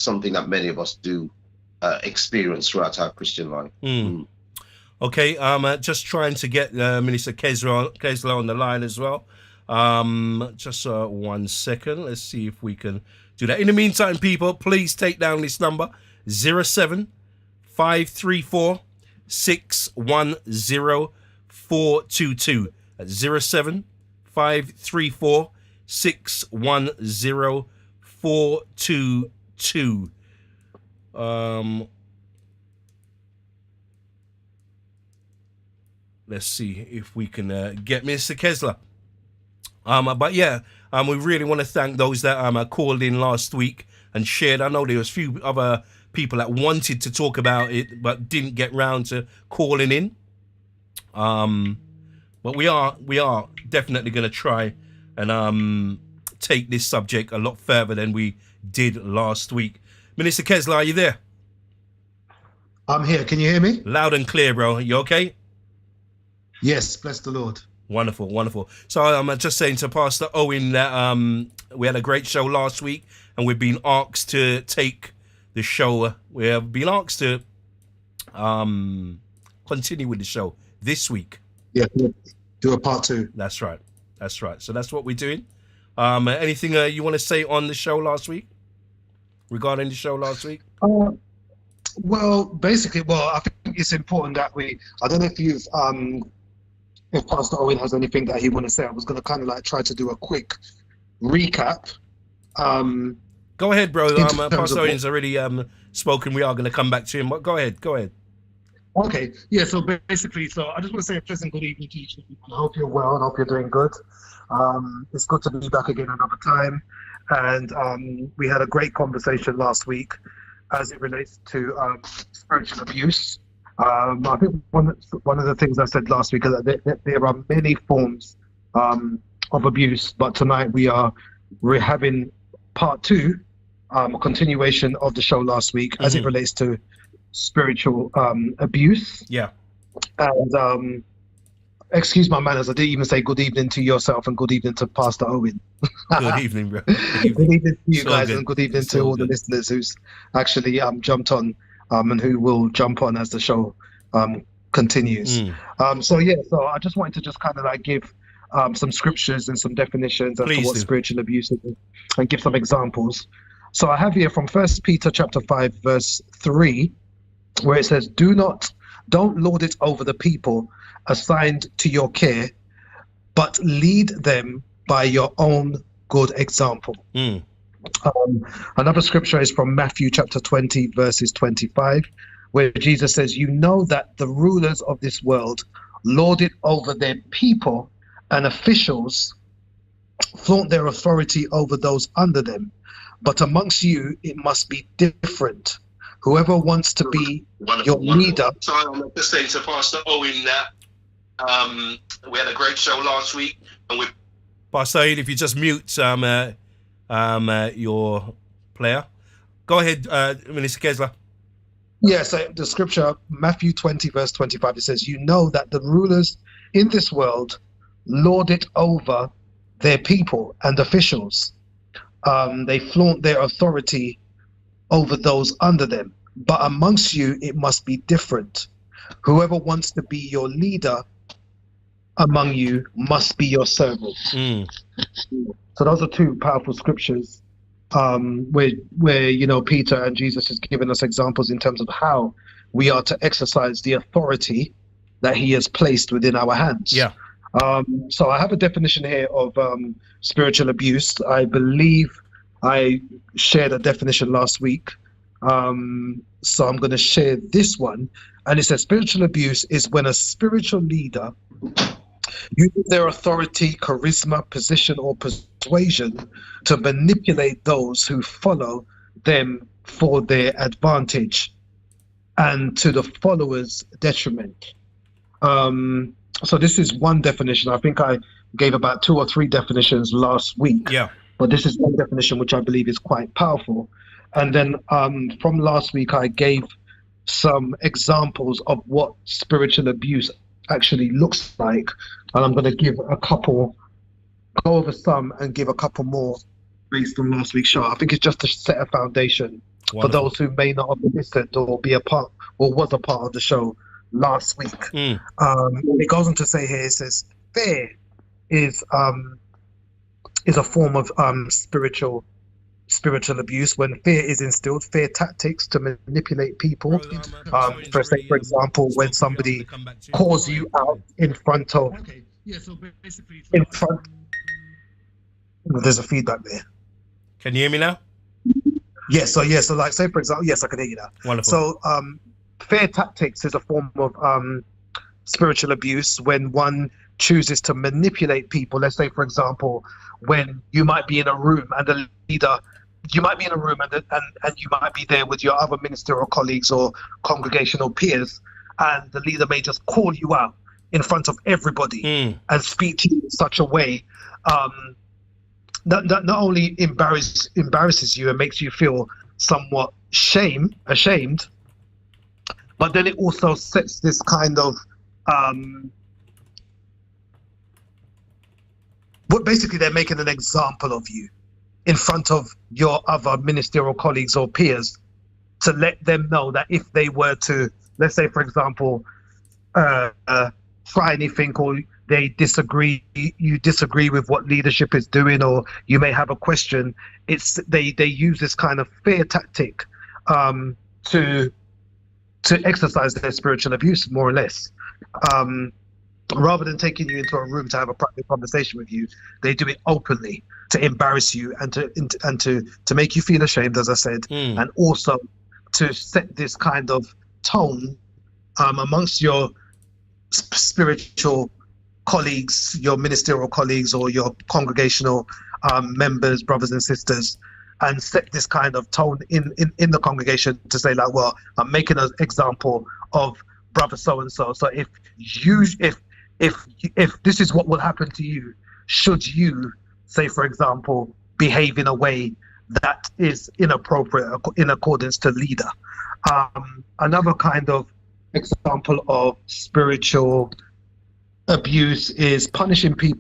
something that many of us do experience throughout our Christian life. Okay, just trying to get Minister Kesler on the line as well. Just 1 second. Let's see if we can do that. In the meantime, people, please take down this number: 07534 610 422. That's 07534 610 422. Let's see if we can get Mr. Kesler. But yeah, we really want to thank those that called in last week and shared. I know there was a few other people that wanted to talk about it but didn't get round to calling in. But we are definitely going to try and take this subject a lot further than we did last week. Minister Kesler, are you there? I'm here. Can you hear me? Loud and clear, bro. You okay? Yes, bless the Lord. Wonderful, wonderful. So I'm just saying to Pastor Owen that we had a great show last week, and we've been asked to take the show. We have been asked to continue with the show this week. Yeah, do a part 2. That's right. That's right. So that's what we're doing. Anything you want to say on the show last week? Regarding the show last week? Well, basically, I think it's important that I don't know if Pastor Owen has anything that he want to say. I was going to kind of like try to do a quick recap. Go ahead, bro. Pastor Owen's already spoken. We are going to come back to him. But go ahead. Okay. Yeah, so basically, I just want to say a pleasant good evening to each of you. I hope you're well and hope you're doing good. It's good to be back again another time. And we had a great conversation last week as it relates to spiritual abuse. I think one of the things I said last week is that there are many forms of abuse, but tonight we're having part 2, a continuation of the show last week as it relates to spiritual abuse. Yeah. And excuse my manners, I didn't even say good evening to yourself and good evening to Pastor Owen. Good evening, bro. Good evening to you guys, good. and good evening to all the listeners who's actually jumped on and who will jump on as the show continues. So I just wanted to just kind of like give some scriptures and some definitions as to what spiritual abuse is and give some examples. So I have here from 1 Peter chapter 5 verse 3, where it says, don't lord it over the people assigned to your care, but lead them by your own good example. Another scripture is from Matthew chapter 20 verses 25, where Jesus says, you know that the rulers of this world lord it over their people, and officials flaunt their authority over those under them. But amongst you, it must be different. Whoever wants to be your leader. So I'm just saying to Pastor Owen that we had a great show last week, and Pastor Owen, if you just mute your player. Go ahead, Minister Kesler. Yeah, so the scripture, Matthew 20 verse 25, it says, you know that the rulers in this world lord it over their people and officials. They flaunt their authority over those under them. But amongst you, it must be different. Whoever wants to be your leader among you must be your servant. So those are 2 powerful scriptures where Peter and Jesus has given us examples in terms of how we are to exercise the authority that he has placed within our hands. Yeah. So I have a definition here of spiritual abuse. I believe I shared a definition last week. So I'm going to share this one. And it says spiritual abuse is when a spiritual leader uses their authority, charisma, position, or persuasion to manipulate those who follow them for their advantage and to the followers' detriment. So this is one definition. I think I gave about 2 or 3 definitions last week. Yeah. But this is one definition which I believe is quite powerful. And then from last week, I gave some examples of what spiritual abuse actually looks like. And I'm going to give go over some and give a couple more based on last week's show. I think it's just to set a foundation for those who may not have listened or be a part or was a part of the show last week. It goes on to say here, it says fear is a form of spiritual abuse. When fear is instilled, fear tactics to manipulate people. For example, when somebody calls you out in front of there's a feedback there. Can you hear me now? Yes. So like, say for example, yes, I can hear you now. Wonderful. So fear tactics is a form of spiritual abuse when one chooses to manipulate people. Let's say, for example, when you might be in a room and the leader, you might be in a room and you might be there with your other ministerial colleagues or congregational peers, and the leader may just call you out in front of everybody and speak to you in such a way that not only embarrasses you and makes you feel somewhat ashamed, but then it also sets this kind of but basically they're making an example of you in front of your other ministerial colleagues or peers to let them know that if they were to, let's say for example, try anything, or you disagree with what leadership is doing, or you may have a question, they use this kind of fear tactic to exercise their spiritual abuse, more or less. Rather than taking you into a room to have a private conversation with you, they do it openly to embarrass you and to make you feel ashamed, as I said, and also to set this kind of tone amongst your spiritual colleagues, your ministerial colleagues, or your congregational members, brothers and sisters, and set this kind of tone in the congregation to say, like, well, I'm making an example of brother so and so. So if this is what will happen to you, should you, say for example, behave in a way that is inappropriate in accordance to leader. Another kind of example of spiritual abuse is punishing people